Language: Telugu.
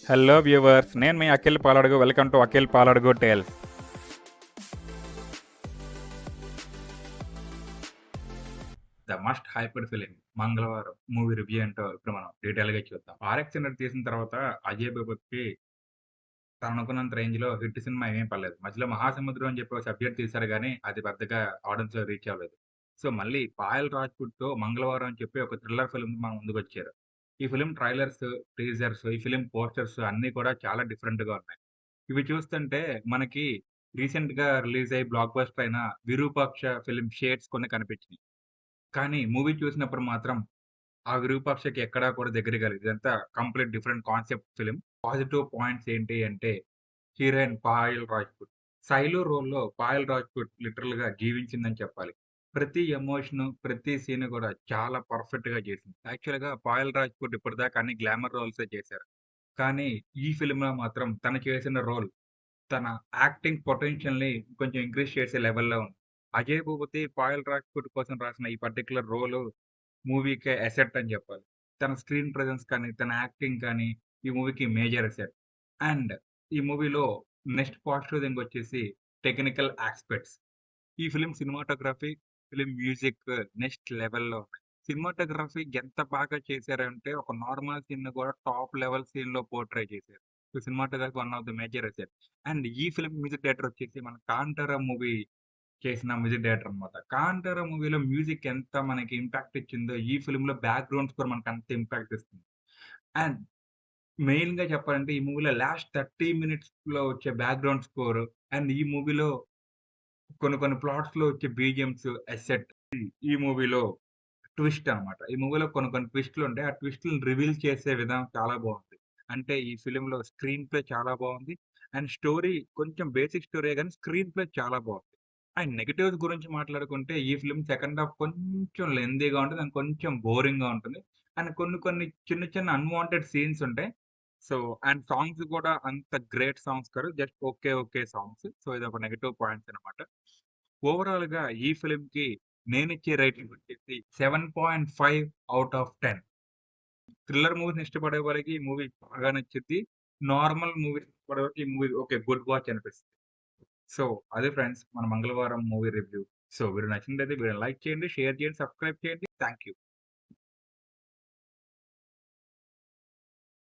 హలో వ్యూవర్స్, నేను మీ Akhil Paladugu. Welcome to Akhil Paladugu tales. The most hyped film Mangalavaaram movie review ఏంటో ఇప్పుడు మనం డీటెయిల్గా చూద్దాం. ఆర్ఎక్స్ హండ్రెడ్ తీసిన తర్వాత అజయ్ బాబుకి తను అనుకున్నంత రేంజ్ లో హిట్ సినిమా ఏమీ పడలేదు. మధ్యలో మహాసముద్రం అని చెప్పి ఒక సబ్జెక్ట్ తీశారు కానీ అది పెద్దగా ఆడియన్స్ రీచ్ అవ్వలేదు. సో మళ్ళీ పాయల్ రాజ్పూట్ తో మంగళవారం అని చెప్పి ఒక థ్రిల్లర్ ఫిల్మ్ మన ముందుకు వచ్చారు. ఈ ఫిలిం ట్రైలర్స్, టీజర్స్, ఈ ఫిలిం పోస్టర్స్ అన్ని కూడా చాలా డిఫరెంట్ గా ఉన్నాయి. ఇవి చూస్తుంటే మనకి రీసెంట్ గా రిలీజ్ అయ్యి బ్లాక్ బస్టర్ అయిన విరూపాక్ష ఫిలిం షేడ్స్ కొన్ని కనిపించినాయి. కానీ మూవీ చూసినప్పుడు మాత్రం ఆ విరూపాక్షకి ఎక్కడా కూడా దగ్గరగా లేదు. ఇదంతా complete different concept film. Positive points ఏంటి అంటే హీరోయిన్ పాయల్ రాజ్‌పూత్. 'సైలో' రోల్‌లో పాయల్ రాజ్‌పూత్ లిటరల్‌గా జీవించిందని చెప్పాలి. ప్రతి ఎమోషను, ప్రతి సీన్ కూడా చాలా పర్ఫెక్ట్‌గా చేసింది. యాక్చువల్‌గా పాయల్ రాజ్‌పూత్ ఇప్పటిదాకా అన్ని గ్లామర్ రోల్సే చేశారు. కానీ ఈ ఫిల్మ్‌లో మాత్రం తను చేసిన రోల్, తన యాక్టింగ్ పొటెన్షియల్‌ని కొంచెం ఇంక్రీజ్ చేసే లెవెల్‌లో ఉంది. అజయ్ భూపతి, పాయల్ రాజ్‌పూట్ కోసం రాసిన ఈ పర్టిక్యులర్ రోలు మూవీకే అసెట్ అని చెప్పాలి. తన స్క్రీన్ ప్రెజెన్స్ కానీ, తన యాక్టింగ్ కానీ ఈ మూవీకి మేజర్ అసెట్. అండ్ ఈ మూవీలో నెక్స్ట్ పాజిటివ్ థింగ్ వచ్చేసి టెక్నికల్ యాస్పెక్ట్స్. ఈ film cinematography, film music next లెవెల్‌లో ఉన్నాయి. సినిమాటోగ్రఫీ ఎంత బాగా చేశారంటే ఒక నార్మల్ సీన్‌ని కూడా టాప్ లెవెల్ సీన్‌లో పోర్ట్రే చేశారు. So cinematography one of the major asset. And ఈ ఫిల్మ్ మ్యూజిక్ డైరెక్టర్ వచ్చేసి మన 'కాంతార' మూవీ చేసిన మ్యూజిక్ డైరెక్టర్ అనమాట. 'కాంతార' మూవీలో మ్యూజిక్ ఎంత మనకి ఇంపాక్ట్ ఇచ్చిందో, ఈ ఫిల్మ్‌లో బ్యాక్‌గ్రౌండ్ స్కోర్ మనకు అంత ఇంపాక్ట్ ఇస్తుంది. అండ్ మెయిన్‌గా చెప్పాలంటే ఈ మూవీలో లాస్ట్ 30 మినిట్స్‌లో వచ్చే బ్యాక్‌గ్రౌండ్ స్కోర్ అండ్ ఈ మూవీలో కొన్ని కొన్ని ప్లాట్స్‌లో వచ్చే బీజీఎమ్స్ ఎసెట్. ఈ మూవీలో ట్విస్ట్ అనమాట. ఈ మూవీలో కొన్ని కొన్ని ట్విస్ట్‌లుంటాయి. ఆ ట్విస్ట్‌లని రివీల్ చేసే విధానం చాలా బావుంది. అంటే ఈ ఫిల్మ్‌లో స్క్రీన్ ప్లే చాలా బావుంది. అండ్ స్టోరీ కొంచెం బేసిక్ స్టోరీయే గానీ స్క్రీన్ ప్లే చాలా బావుంది. అండ్ నెగెటివ్స్ గురించి మాట్లాడుకుంటే ఈ ఫిల్మ్ సెకండ్ హాఫ్ కొంచెం లెంథీగా ఉంటది. అండ్ కొంచెం బోరింగ్‌గా ఉంటుంది. అండ్ కొన్ని కొన్ని చిన్న చిన్న అన్‌వాంటెడ్ సీన్స్ ఉంటాయి. సో అండ్ సాంగ్స్ కూడా అంత గ్రేట్ సాంగ్స్ కాదు. Just okay. Okay songs. So ఇదొక నెగెటివ్ పాయింట్స్ అనమాట. ఓవరాల్‌గా ఈ ఫిల్మ్‌కి నేనిచ్చే రేటింగ్ వచ్చేసి 7.5 ఔట్ ఆఫ్ 10. థ్రిల్లర్ మూవీస్‌ని ఇష్టపడే వాళ్ళకి ఈ మూవీ బాగా నచ్చిద్ది. నార్మల్ మూవీస్ ఇష్టపడే వాళ్ళకి ఈ మూవీ ఓకే. గుడ్ వాచ్ అనిపిస్తది. సో అదే ఫ్రెండ్స్ మన మంగళవారం మూవీ రివ్యూ. సో వీడియో నచ్చినట్లయితే వీడియోని లైక్ చేయండి, షేర్ చేయండి, సబ్స్క్రైబ్ చేయండి. Thank you.